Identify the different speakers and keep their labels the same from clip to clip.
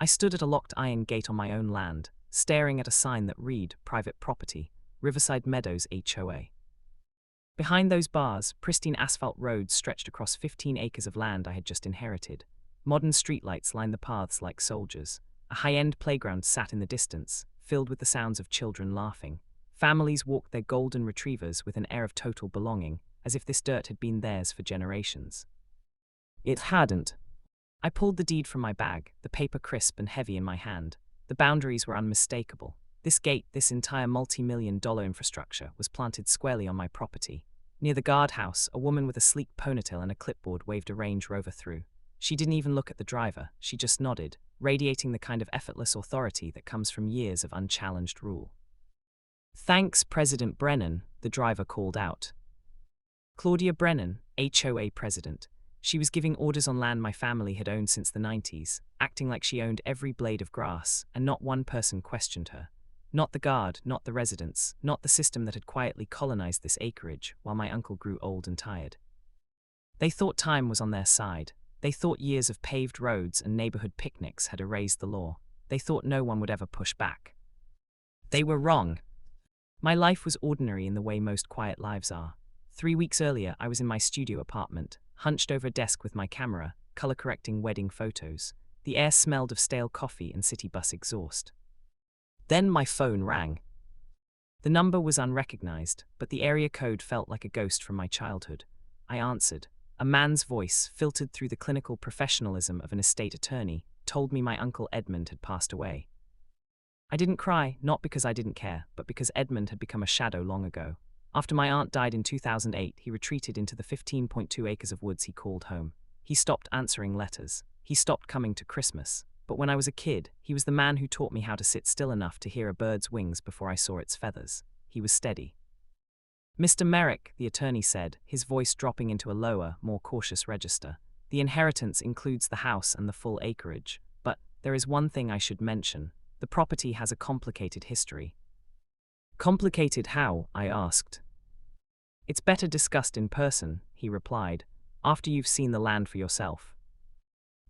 Speaker 1: I stood at a locked iron gate on my own land, staring at a sign that read, Private Property, Riverside Meadows HOA. Behind those bars, pristine asphalt roads stretched across 15 acres of land I had just inherited. Modern streetlights lined the paths like soldiers. A high-end playground sat in the distance, filled with the sounds of children laughing. Families walked their golden retrievers with an air of total belonging, as if this dirt had been theirs for generations. It hadn't. I pulled the deed from my bag, the paper crisp and heavy in my hand. The boundaries were unmistakable. This gate, this entire multi-million-dollar infrastructure, was planted squarely on my property. Near the guardhouse, a woman with a sleek ponytail and a clipboard waved a Range Rover through. She didn't even look at the driver, she just nodded, radiating the kind of effortless authority that comes from years of unchallenged rule. "Thanks, President Brennan," the driver called out. Claudia Brennan, HOA president. She was giving orders on land my family had owned since the 90s, acting like she owned every blade of grass, and not one person questioned her. Not the guard, not the residents, not the system that had quietly colonized this acreage while my uncle grew old and tired. They thought time was on their side. They thought years of paved roads and neighborhood picnics had erased the law. They thought no one would ever push back. They were wrong. My life was ordinary in the way most quiet lives are. 3 weeks earlier, I was in my studio apartment, hunched over a desk with my camera, color-correcting wedding photos. The air smelled of stale coffee and city bus exhaust. Then my phone rang. The number was unrecognized, but the area code felt like a ghost from my childhood. I answered. A man's voice, filtered through the clinical professionalism of an estate attorney, told me my uncle Edmund had passed away. I didn't cry, not because I didn't care, but because Edmund had become a shadow long ago. After my aunt died in 2008, he retreated into the 15.2 acres of woods he called home. He stopped answering letters. He stopped coming to Christmas. But when I was a kid, he was the man who taught me how to sit still enough to hear a bird's wings before I saw its feathers. He was steady. "Mr. Merrick," the attorney said, his voice dropping into a lower, more cautious register. "The inheritance includes the house and the full acreage. But there is one thing I should mention. The property has a complicated history." "Complicated how?" I asked. "It's better discussed in person," he replied, "after you've seen the land for yourself."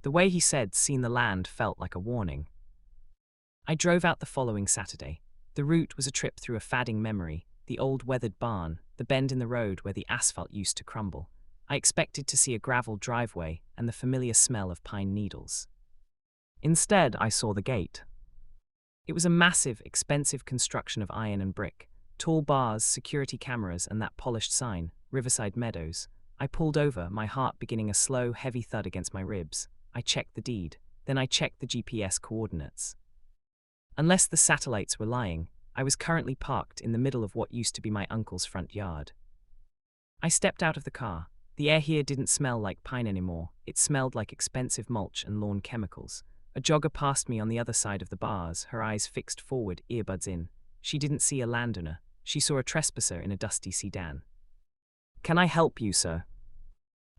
Speaker 1: The way he said "seen the land" felt like a warning. I drove out the following Saturday. The route was a trip through a fading memory, the old weathered barn, the bend in the road where the asphalt used to crumble. I expected to see a gravel driveway and the familiar smell of pine needles. Instead, I saw the gate. It was a massive, expensive construction of iron and brick, tall bars, security cameras, and that polished sign, Riverside Meadows. I pulled over, my heart beginning a slow, heavy thud against my ribs. I checked the deed. Then I checked the GPS coordinates. Unless the satellites were lying, I was currently parked in the middle of what used to be my uncle's front yard. I stepped out of the car. The air here didn't smell like pine anymore. It smelled like expensive mulch and lawn chemicals. A jogger passed me on the other side of the bars, her eyes fixed forward, earbuds in. She didn't see a landowner. She saw a trespasser in a dusty sedan. "Can I help you, sir?"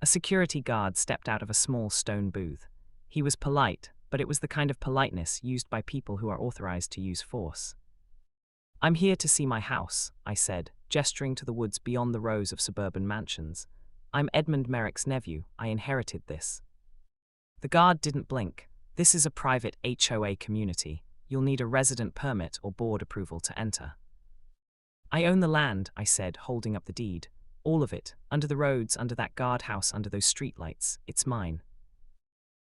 Speaker 1: A security guard stepped out of a small stone booth. He was polite, but it was the kind of politeness used by people who are authorized to use force. "I'm here to see my house," I said, gesturing to the woods beyond the rows of suburban mansions. "I'm Edmund Merrick's nephew. I inherited this." The guard didn't blink. "This is a private HOA community. You'll need a resident permit or board approval to enter." "I own the land," I said, holding up the deed. "All of it, under the roads, under that guardhouse, under those streetlights. It's mine."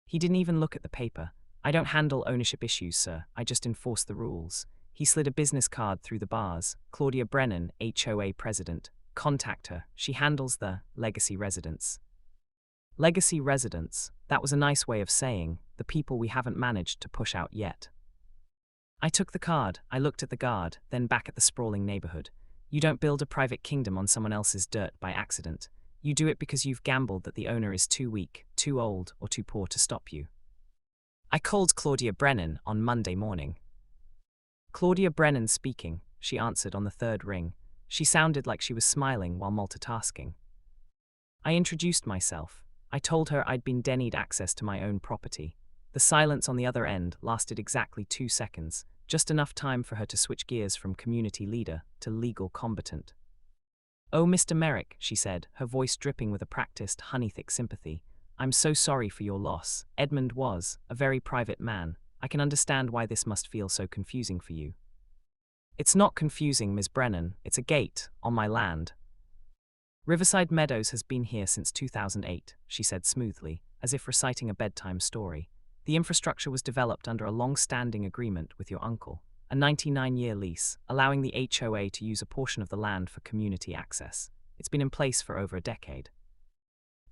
Speaker 1: He didn't even look at the paper. "I don't handle ownership issues, sir. I just enforce the rules." He slid a business card through the bars. "Claudia Brennan, HOA president. Contact her. She handles the legacy residents." Legacy residents, that was a nice way of saying the people we haven't managed to push out yet. I took the card, I looked at the guard, then back at the sprawling neighborhood. You don't build a private kingdom on someone else's dirt by accident. You do it because you've gambled that the owner is too weak, too old, or too poor to stop you. I called Claudia Brennan on Monday morning. "Claudia Brennan speaking," she answered on the third ring. She sounded like she was smiling while multitasking. I introduced myself. I told her I'd been denied access to my own property. The silence on the other end lasted exactly 2 seconds, just enough time for her to switch gears from community leader to legal combatant. "Oh, Mr. Merrick," she said, her voice dripping with a practiced, honey-thick sympathy. "I'm so sorry for your loss. Edmund was a very private man. I can understand why this must feel so confusing for you. It's not confusing, Ms. Brennan. It's a gate, on my land. Riverside Meadows has been here since 2008, she said smoothly, as if reciting a bedtime story. The infrastructure was developed under a long-standing agreement with your uncle, a 99-year lease, allowing the HOA to use a portion of the land for community access. It's been in place for over a decade.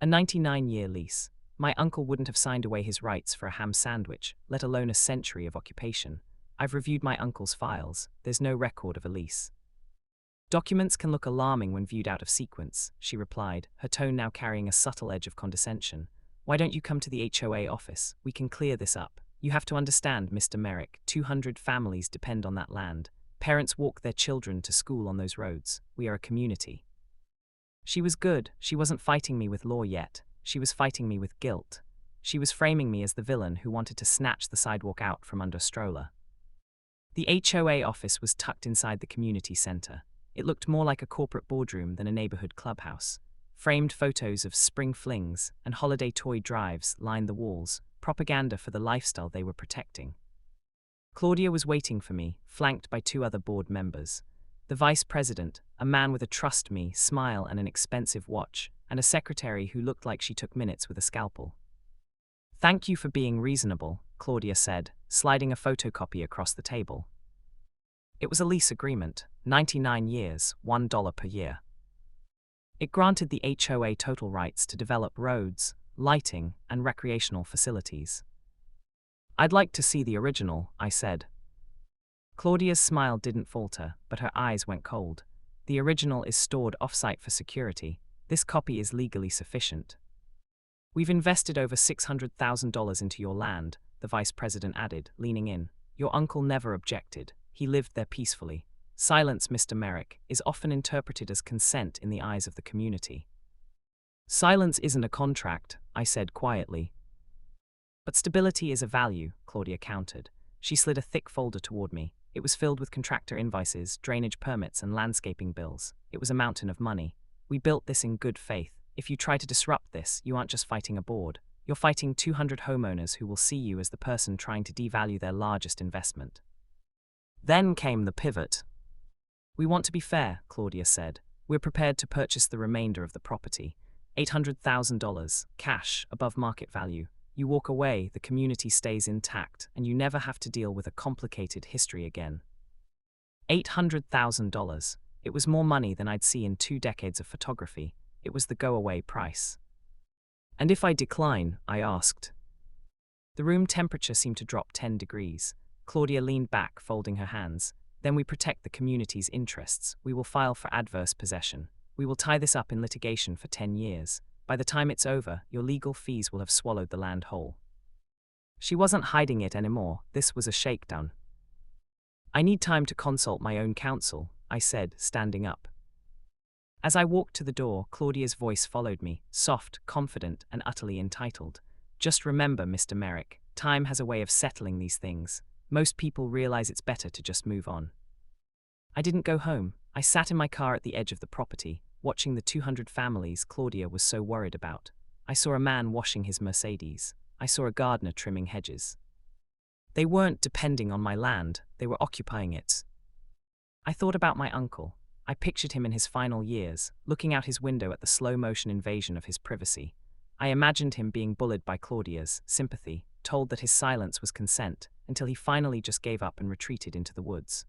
Speaker 1: A 99-year lease. My uncle wouldn't have signed away his rights for a ham sandwich, let alone a century of occupation. I've reviewed my uncle's files. There's no record of a lease. Documents can look alarming when viewed out of sequence, she replied, her tone now carrying a subtle edge of condescension. Why don't you come to the HOA office? We can clear this up. You have to understand, Mr. Merrick, 200 families depend on that land. Parents walk their children to school on those roads. We are a community. She was good. She wasn't fighting me with law yet. She was fighting me with guilt. She was framing me as the villain who wanted to snatch the sidewalk out from under a stroller. The HOA office was tucked inside the community center. It looked more like a corporate boardroom than a neighborhood clubhouse. Framed photos of spring flings and holiday toy drives lined the walls, propaganda for the lifestyle they were protecting. Claudia was waiting for me, flanked by 2 other board members. The vice president, a man with a trust me smile and an expensive watch, and a secretary who looked like she took minutes with a scalpel. Thank you for being reasonable, Claudia said, sliding a photocopy across the table. It was a lease agreement, 99 years, $1 per year. It granted the HOA total rights to develop roads, lighting, and recreational facilities. I'd like to see the original, I said. Claudia's smile didn't falter, but her eyes went cold. The original is stored off-site for security. This copy is legally sufficient. We've invested over $600,000 into your land, the vice president added, leaning in. Your uncle never objected. He lived there peacefully. Silence, Mr. Merrick, is often interpreted as consent in the eyes of the community. Silence isn't a contract, I said quietly. But stability is a value, Claudia countered. She slid a thick folder toward me. It was filled with contractor invoices, drainage permits, and landscaping bills. It was a mountain of money. We built this in good faith. If you try to disrupt this, you aren't just fighting a board. You're fighting 200 homeowners who will see you as the person trying to devalue their largest investment. Then came the pivot. We want to be fair, Claudia said. We're prepared to purchase the remainder of the property. $800,000, cash, above market value. You walk away, the community stays intact, and you never have to deal with a complicated history again. $800,000. It was more money than I'd see in 2 decades of photography. It was the go-away price. And if I decline, I asked. The room temperature seemed to drop 10 degrees. Claudia leaned back, folding her hands. Then we protect the community's interests. We will file for adverse possession. We will tie this up in litigation for 10 years. By the time it's over, your legal fees will have swallowed the land whole. She wasn't hiding it anymore. This was a shakedown. I need time to consult my own counsel, I said, standing up. As I walked to the door, Claudia's voice followed me, soft, confident, and utterly entitled. Just remember, Mr. Merrick, time has a way of settling these things. Most people realize it's better to just move on. I didn't go home. I sat in my car at the edge of the property, watching the 200 families Claudia was so worried about. I saw a man washing his Mercedes. I saw a gardener trimming hedges. They weren't depending on my land, they were occupying it. I thought about my uncle. I pictured him in his final years, looking out his window at the slow-motion invasion of his privacy. I imagined him being bullied by Claudia's sympathy, told that his silence was consent, until he finally just gave up and retreated into the woods.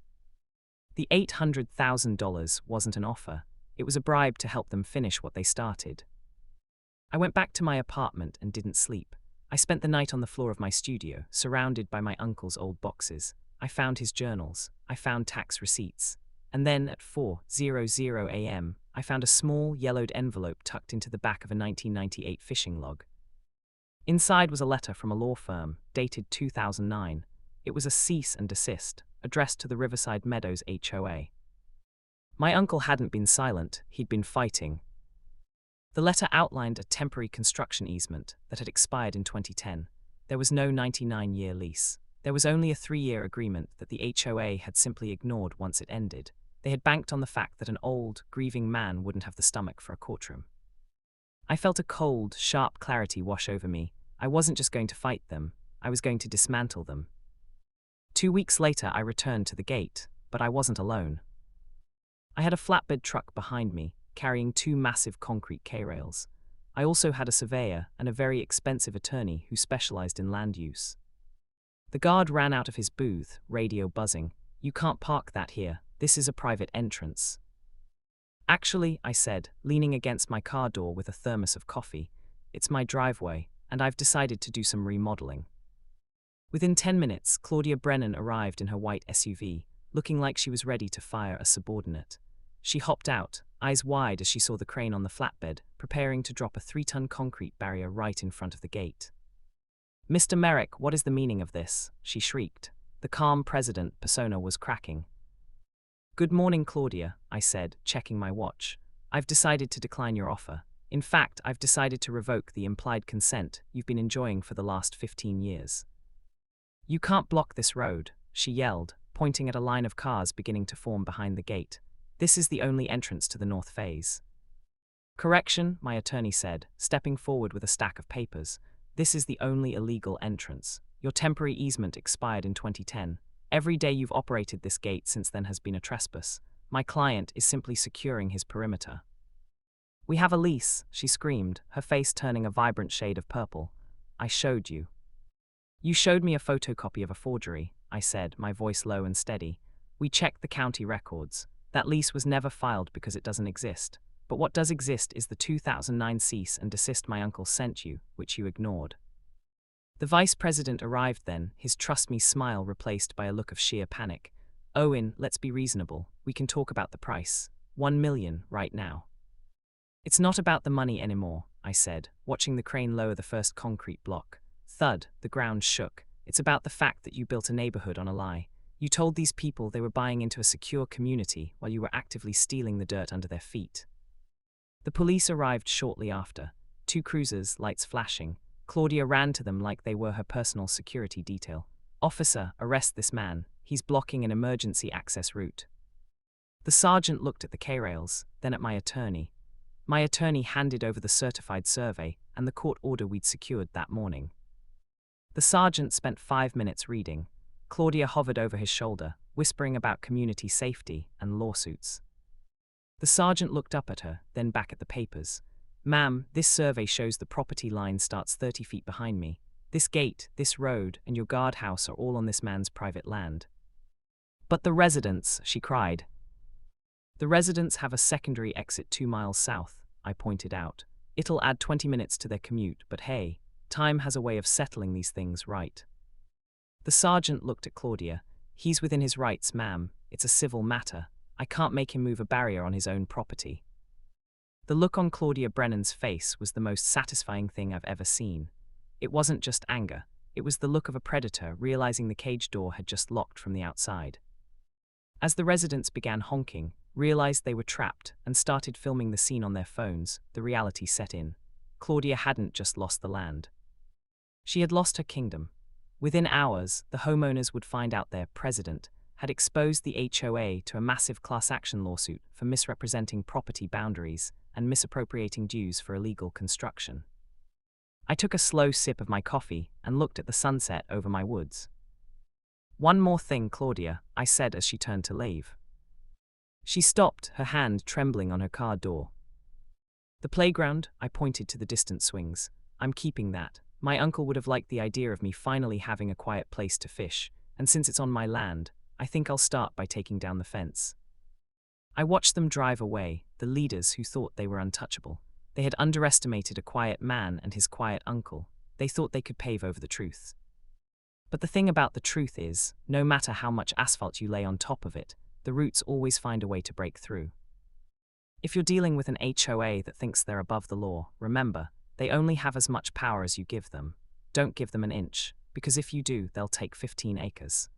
Speaker 1: The $800,000 wasn't an offer. It was a bribe to help them finish what they started. I went back to my apartment and didn't sleep. I spent the night on the floor of my studio, surrounded by my uncle's old boxes. I found his journals. I found tax receipts. And then at 4:00 a.m., I found a small, yellowed envelope tucked into the back of a 1998 fishing log. Inside was a letter from a law firm, dated 2009. It was a cease and desist, addressed to the Riverside Meadows HOA. My uncle hadn't been silent, he'd been fighting. The letter outlined a temporary construction easement that had expired in 2010. There was no 99-year lease. There was only a 3-year agreement that the HOA had simply ignored once it ended. They had banked on the fact that an old, grieving man wouldn't have the stomach for a courtroom. I felt a cold, sharp clarity wash over me. I wasn't just going to fight them, I was going to dismantle them. 2 weeks later, I returned to the gate, but I wasn't alone. I had a flatbed truck behind me, carrying 2 massive concrete K-rails. I also had a surveyor and a very expensive attorney who specialized in land use. The guard ran out of his booth, radio buzzing. "You can't park that here. This is a private entrance." "Actually," I said, leaning against my car door with a thermos of coffee, "it's my driveway, and I've decided to do some remodeling." Within 10 minutes, Claudia Brennan arrived in her white SUV, looking like she was ready to fire a subordinate. She hopped out, eyes wide as she saw the crane on the flatbed, preparing to drop a 3-ton concrete barrier right in front of the gate. "Mr. Merrick, what is the meaning of this?" she shrieked. The calm president persona was cracking. "Good morning, Claudia," I said, checking my watch. "I've decided to decline your offer. In fact, I've decided to revoke the implied consent you've been enjoying for the last 15 years. "You can't block this road," she yelled, pointing at a line of cars beginning to form behind the gate. "This is the only entrance to the north phase." "Correction," my attorney said, stepping forward with a stack of papers. "This is the only illegal entrance. Your temporary easement expired in 2010. Every day you've operated this gate since then has been a trespass. My client is simply securing his perimeter." "We have a lease," she screamed, her face turning a vibrant shade of purple. "I showed you." "You showed me a photocopy of a forgery," I said, my voice low and steady. "We checked the county records. That lease was never filed because it doesn't exist. But what does exist is the 2009 cease and desist my uncle sent you, which you ignored." The vice president arrived then, his trust me smile replaced by a look of sheer panic. "Owen, let's be reasonable. We can talk about the price. 1 million, right now." "It's not about the money anymore," I said, watching the crane lower the first concrete block. Thud, the ground shook. "It's about the fact that you built a neighborhood on a lie. You told these people they were buying into a secure community while you were actively stealing the dirt under their feet." The police arrived shortly after. 2 cruisers, lights flashing. Claudia ran to them like they were her personal security detail. "Officer, arrest this man. He's blocking an emergency access route." The sergeant looked at the K-rails, then at my attorney. My attorney handed over the certified survey and the court order we'd secured that morning. The sergeant spent 5 minutes reading. Claudia hovered over his shoulder, whispering about community safety and lawsuits. The sergeant looked up at her, then back at the papers. "Ma'am, this survey shows the property line starts 30 feet behind me. This gate, this road, and your guardhouse are all on this man's private land." "But the residents," she cried. "The residents have a secondary exit 2 miles south," I pointed out. "It'll add 20 minutes to their commute, but hey, time has a way of settling these things, right?" The sergeant looked at Claudia. "He's within his rights, ma'am. It's a civil matter. I can't make him move a barrier on his own property." The look on Claudia Brennan's face was the most satisfying thing I've ever seen. It wasn't just anger. It was the look of a predator realizing the cage door had just locked from the outside. As the residents began honking, realized they were trapped, and started filming the scene on their phones, the reality set in. Claudia hadn't just lost the land. She had lost her kingdom. Within hours, the homeowners would find out their president had exposed the HOA to a massive class action lawsuit for misrepresenting property boundaries and misappropriating dues for illegal construction. I took a slow sip of my coffee and looked at the sunset over my woods. "One more thing, Claudia," I said as she turned to leave. She stopped, her hand trembling on her car door. "The playground," I pointed to the distant swings. "I'm keeping that. My uncle would have liked the idea of me finally having a quiet place to fish, and since it's on my land, I think I'll start by taking down the fence." I watched them drive away, the leaders who thought they were untouchable. They had underestimated a quiet man and his quiet uncle. They thought they could pave over the truth. But the thing about the truth is, no matter how much asphalt you lay on top of it, the roots always find a way to break through. If you're dealing with an HOA that thinks they're above the law, remember, they only have as much power as you give them. Don't give them an inch, because if you do, they'll take 15 acres.